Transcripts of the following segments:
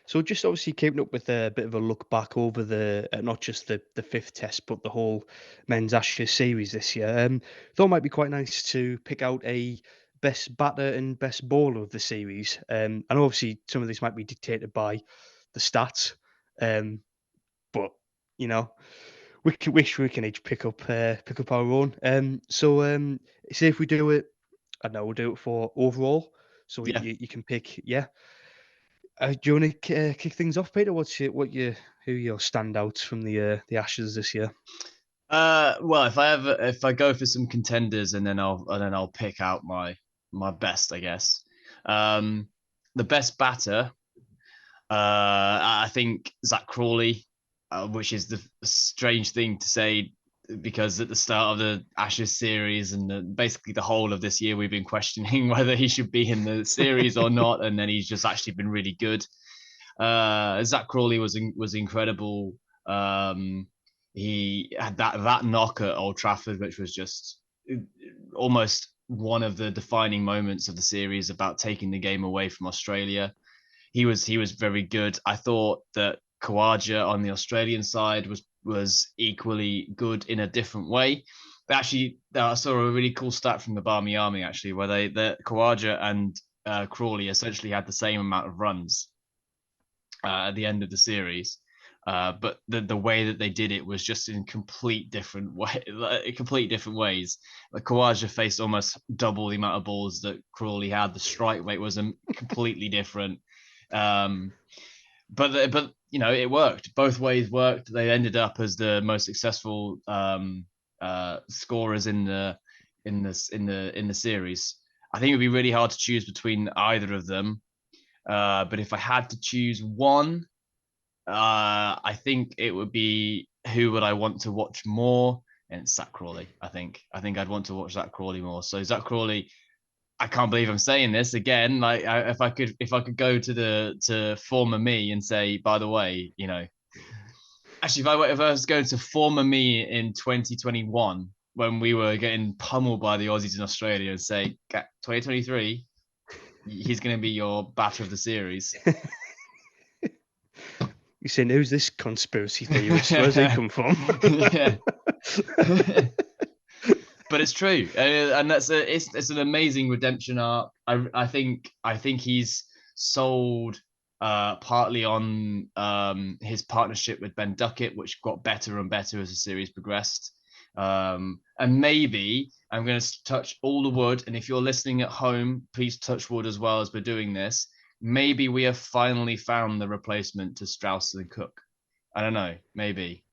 So just obviously keeping up with a bit of a look back over the not just the fifth test, but the whole men's Ashes series this year. Thought it might be quite nice to pick out a best batter and best bowler of the series. And obviously some of this might be dictated by the stats, um, but you know wish we can each pick up our own. So say if we do it, I don't know, we'll do it for overall. So Yeah. you can pick, yeah. Do you want to kick things off, Peter? Who are your standouts from the Ashes this year? Well, if I go for some contenders and then I'll pick out my best, I guess. Um, the best batter, I think Zach Crawley, which is the strange thing to say because at the start of the Ashes series and basically the whole of this year, we've been questioning whether he should be in the series or not, and then he's just actually been really good. Zach Crawley was incredible. He had that knock at Old Trafford, which was just almost one of the defining moments of the series about taking the game away from Australia. He was very good. I thought that Khawaja on the Australian side was equally good in a different way. Actually, I saw a really cool stat from the Barmy Army actually, where the Khawaja and Crawley essentially had the same amount of runs at the end of the series. But the way that they did it was just in complete different ways. Like Kawaja faced almost double the amount of balls that Crawley had. The strike rate was completely different. Um, but you know it worked. Both ways worked. They ended up as the most successful scorers in the series. I think it would be really hard to choose between either of them. But if I had to choose one, I think it would be who would I want to watch more, and it's Zach Crawley. I think I'd want to watch Zach Crawley more. So Zach Crawley, I can't believe I'm saying this again. Like if I could go to former me and say, by the way, actually if I was going to former me in 2021 when we were getting pummeled by the Aussies in Australia and say 2023, he's going to be your batter of the series. You saying who's this conspiracy theorist? Where's he come from? Yeah. But it's true, and it's an amazing redemption arc. I think he's sold partly on his partnership with Ben Duckett, which got better and better as the series progressed. And maybe I'm going to touch all the wood, and if you're listening at home, please touch wood as well as we're doing this. Maybe we have finally found the replacement to Strauss and Cook. I don't know, maybe.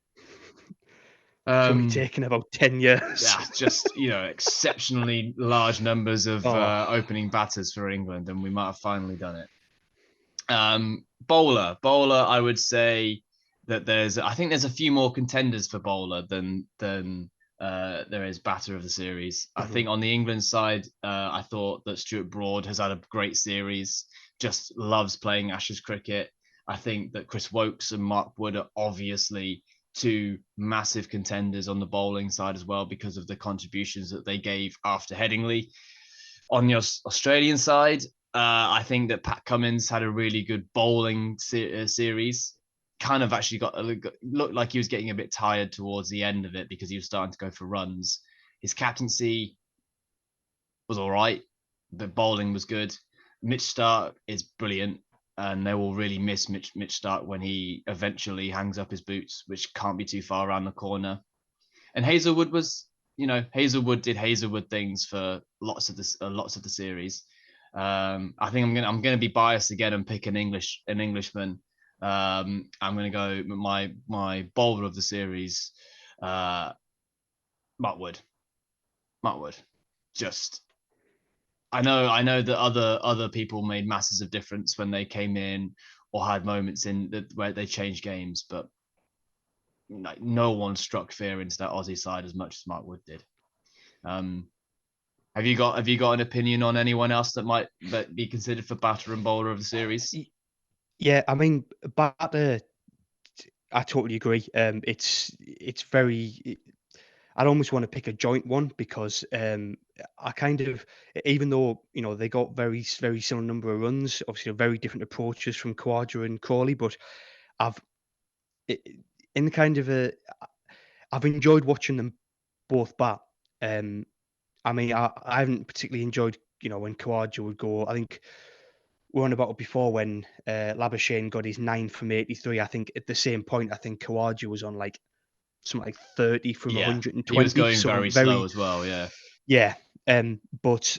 Probably Um, taking about 10 years. yeah, just exceptionally large numbers of Oh, opening batters for England, and we might have finally done it. Bowler, I would say that I think there's a few more contenders for bowler than there is batter of the series. I mhm. think on the England side, I thought that Stuart Broad has had a great series. Just loves playing Ashes cricket. I think that Chris Wokes and Mark Wood are obviously two massive contenders on the bowling side as well because of the contributions that they gave after Headingley. On the Australian side, I think that Pat Cummins had a really good bowling series. Kind of actually looked like he was getting a bit tired towards the end of it because he was starting to go for runs. His captaincy was all right. The bowling was good. Mitch Stark is brilliant, and they will really miss Mitch Stark when he eventually hangs up his boots, which can't be too far around the corner. And Hazelwood was, Hazelwood did Hazelwood things for lots of the series. I think I'm gonna be biased again and pick an Englishman. I'm gonna go my bowler of the series, uh, Mark Wood. Mark Wood. Just I know that other people made masses of difference when they came in or had moments where they changed games, but like no one struck fear into that Aussie side as much as Mark Wood did. Um, have you got an opinion on anyone else that might be considered for batter and bowler of the series? Y- Yeah, I mean, batter. I totally agree. It's very. I'd almost want to pick a joint one because I kind of, even though they got very similar number of runs, obviously very different approaches from Kawaja and Crawley, but I've i- in kind of a I've enjoyed watching them both bat. Um, I mean, I haven't particularly enjoyed when Kawaja would go. I think we were on about it before when Labuschagne got his 9 from 83. I think at the same point, I think Kawaja was on like something like 30 from Yeah, he was 120. going So very slow very, as well. Yeah, yeah. But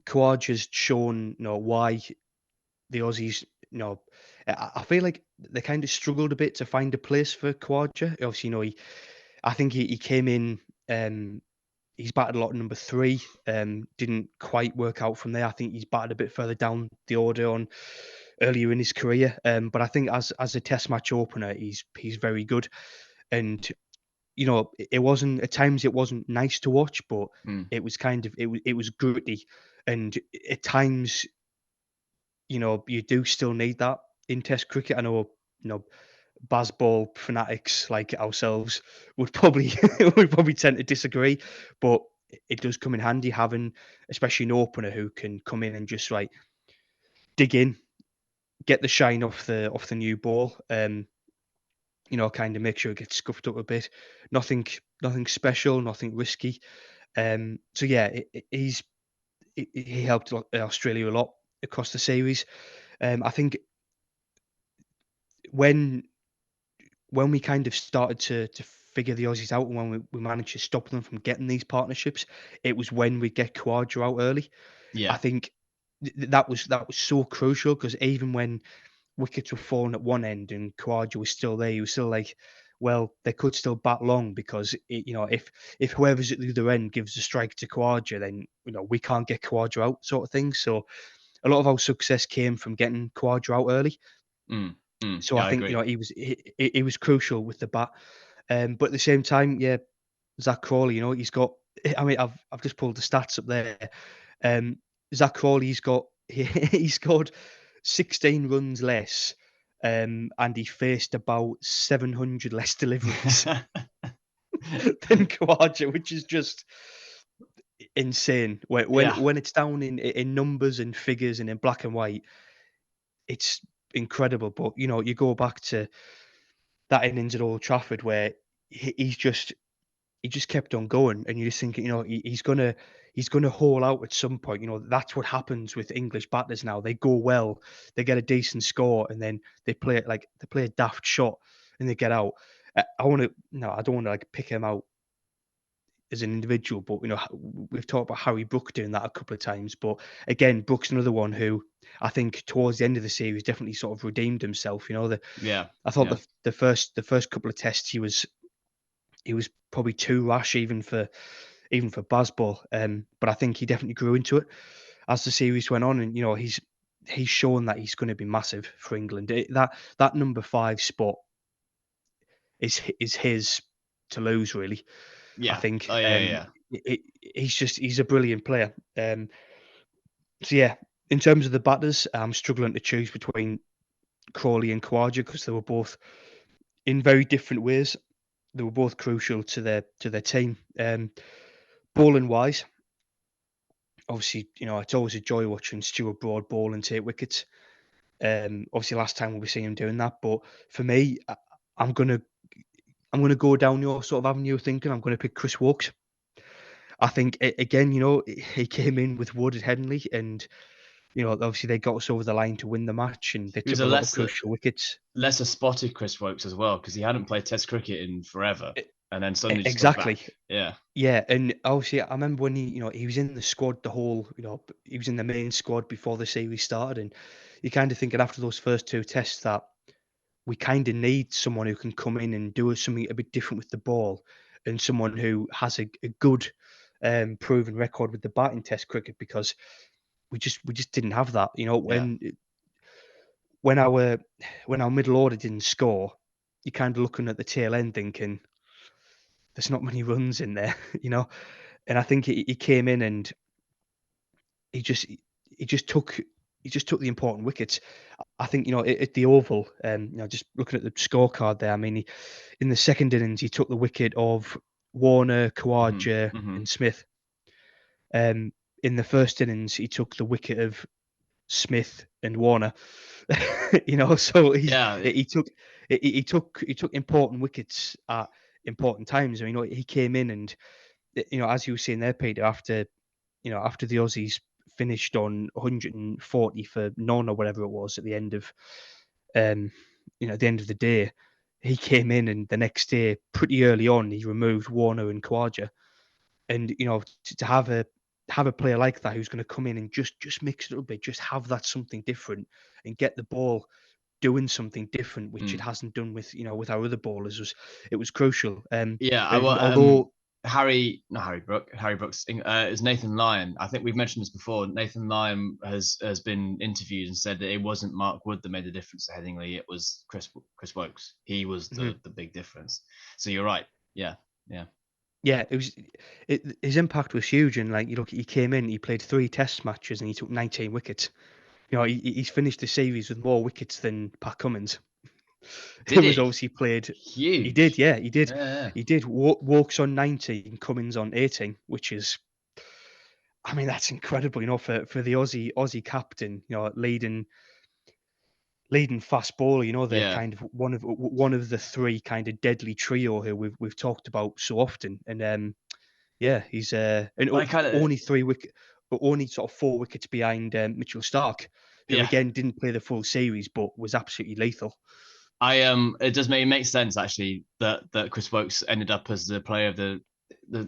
Kawaja's shown why the Aussies, I feel like they kind of struggled a bit to find a place for Kawaja. Obviously, I think he came in. He's batted a lot at number 3. Didn't quite work out from there. I think he's batted a bit further down the order on earlier in his career. But I think as a Test match opener, he's very good. And it wasn't at times it wasn't nice to watch, but mm. it was kind of it was gritty, and at times you do still need that in Test cricket. I know Bazball fanatics like ourselves would probably would probably tend to disagree, but it does come in handy having, especially an opener who can come in and just like dig in, get the shine off the new ball. Kind of make sure it gets scuffed up a bit. Nothing special, nothing risky. So yeah, he helped Australia a lot across the series. I think when when we kind of started to figure the Aussies out and when we managed to stop them from getting these partnerships, it was when we get Khawaja out early. I Yeah, think that was so crucial because even when wickets were falling at one end and Khawaja was still there, he was still like, well, they could still bat long because if whoever's at the other end gives a strike to Khawaja, then we can't get Khawaja out, sort of thing. So a lot of our success came from getting Khawaja out early. So I yeah, I think agree. he was crucial with the bat. But at the same time, yeah, Zach Crawley, he's got. I mean, I've just pulled the stats up there. Um, Zach Crawley, he scored 16 runs less, and he faced about 700 less deliveries than Kawaja, which is just insane. Yeah, When it's down in numbers and figures and in black and white, it's incredible. But you go back to that innings at Old Trafford where he just kept on going, and you're just thinking, he's gonna haul out at some point. That's what happens with English batters now. They go well, they get a decent score, and then they play a daft shot and they get out. I want to no, I don't want to like pick him out as an individual, but we've talked about Harry Brook doing that a couple of times. But again, Brook's another one who I think towards the end of the series definitely sort of redeemed himself. yeah, I thought yeah. the first couple of tests he was probably too rash even for Bazball. But I think he definitely grew into it as the series went on, and he's shown that he's going to be massive for England. That number 5 spot is his to lose, really. I Yeah. think. Oh yeah, yeah. He's a brilliant player. So yeah, in terms of the batters, I'm struggling to choose between Crawley and Khawaja because they were both in very different ways. They were both crucial to their team. Bowling wise, obviously, it's always a joy watching Stuart Broad bowl and take wickets. Obviously, last time we'll be seeing him doing that, but for me, I'm gonna I'm gonna go down your sort of avenue of thinking. I'm gonna pick Chris Wokes. I think again, he came in with Wood at Headingley, and obviously they got us over the line to win the match, and they He was took a a lot of lesser crucial wickets. lesser spotted Chris Wokes as well because he hadn't played Test cricket in forever, E- and then suddenly just got Exactly. back. Yeah, Yeah, and obviously I remember when he was in the squad the whole, he was in the main squad before the series started, and you kind of thinking after those first 2 tests that we kind of need someone who can come in and do something a bit different with the ball, and someone who has a good proven record with the bat in Test cricket because we just didn't have that. yeah, When our middle order didn't score, you're kind of looking at the tail end thinking there's not many runs in there, you know. And I think he came in and he just he just took he just took the important wickets. I think at the Oval, just looking at the scorecard there. I mean, in the second innings, he took the wicket of Warner, Hmm. Khawaja, Hmm. and Smith. In the first innings, he took the wicket of Smith and Warner. So Yeah. he took important wickets at important times. I mean, he came in and as you were saying there, Peter, after the Aussies finished on 140 for none or whatever it was at the end of um at the end of the day, he came in and the next day, pretty early on, he removed Warner and Khawaja. And to have a player like that who's going to come in and just mix it a little bit, just have that something different and get the ball doing something different, which it Mm. hasn't done with our other ballers, was crucial. Yeah, I And wa- although not Harry Brooks is Nathan Lyon. I think we've mentioned this before. Nathan Lyon has been interviewed and said that it wasn't Mark Wood that made the difference to Headingley. It was Chris Wokes. He was mhm, the big difference. So you're right. Yeah, yeah, yeah, his impact was huge. And like you look, he came in, he played 3 Test matches, and he took 19 wickets. He's finished the series with more wickets than Pat Cummins. did It was he? obviously played. He did, Huge. yeah, he did. Yeah, yeah. He did. Walks on 90 and Cummins on 18, which is, I mean, that's incredible. For the Aussie captain, leading fast bowler. They're Yeah. kind of one of the 3 kind of deadly trio who we've talked about so often. And yeah, he's and I kind of only 3 wicket, but only sort of 4 wickets behind Mitchell Stark, who yeah. again didn't play the full series but was absolutely lethal. It does make sense actually that Chris Wokes ended up as the player of the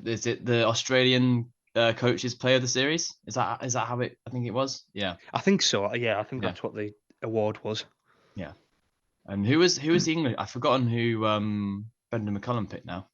is it the Australian coaches player of the series? Is that how it I think it was? Yeah. I think so. Yeah, I think Yeah. that's what the award was. Yeah. And who was the England? I've forgotten who Brendan McCullum picked now.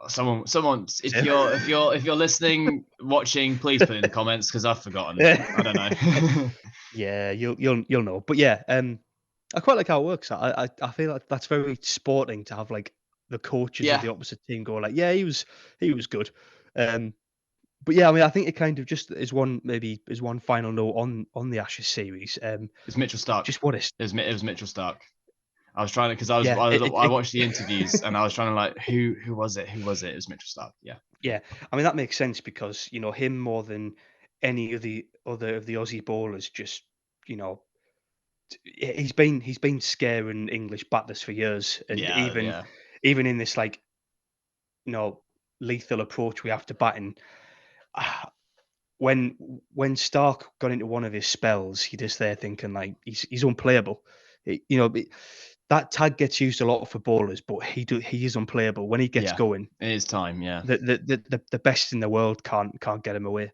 Someone if you're listening watching, please put it in the comments because I've forgotten. I don't know. Yeah, you'll know. But yeah, I quite like how it works. I feel like that's very sporting to have like the coaches of Yeah. the opposite team go like, yeah, he was good. Um, but yeah, I mean, I think it kind of just is one final note on the Ashes series. It's Mitchell Stark. Just what is It was Mitchell Stark. I was trying to because yeah, I watched the interviews and I was trying to like who was it? Who was it? It was Mitchell Stark. Yeah. yeah. I mean, that makes sense because him more than any of the other of the Aussie bowlers just you know he's been scaring English batters for years, and Yeah, yeah. even in this like you know lethal approach we have to batting. ah, when Stark got into one of his spells, you're just there thinking like he's unplayable. That tag gets used a lot for bowlers, but he is unplayable when he gets Yeah. going. It is time, yeah. The best in the world can't get him away.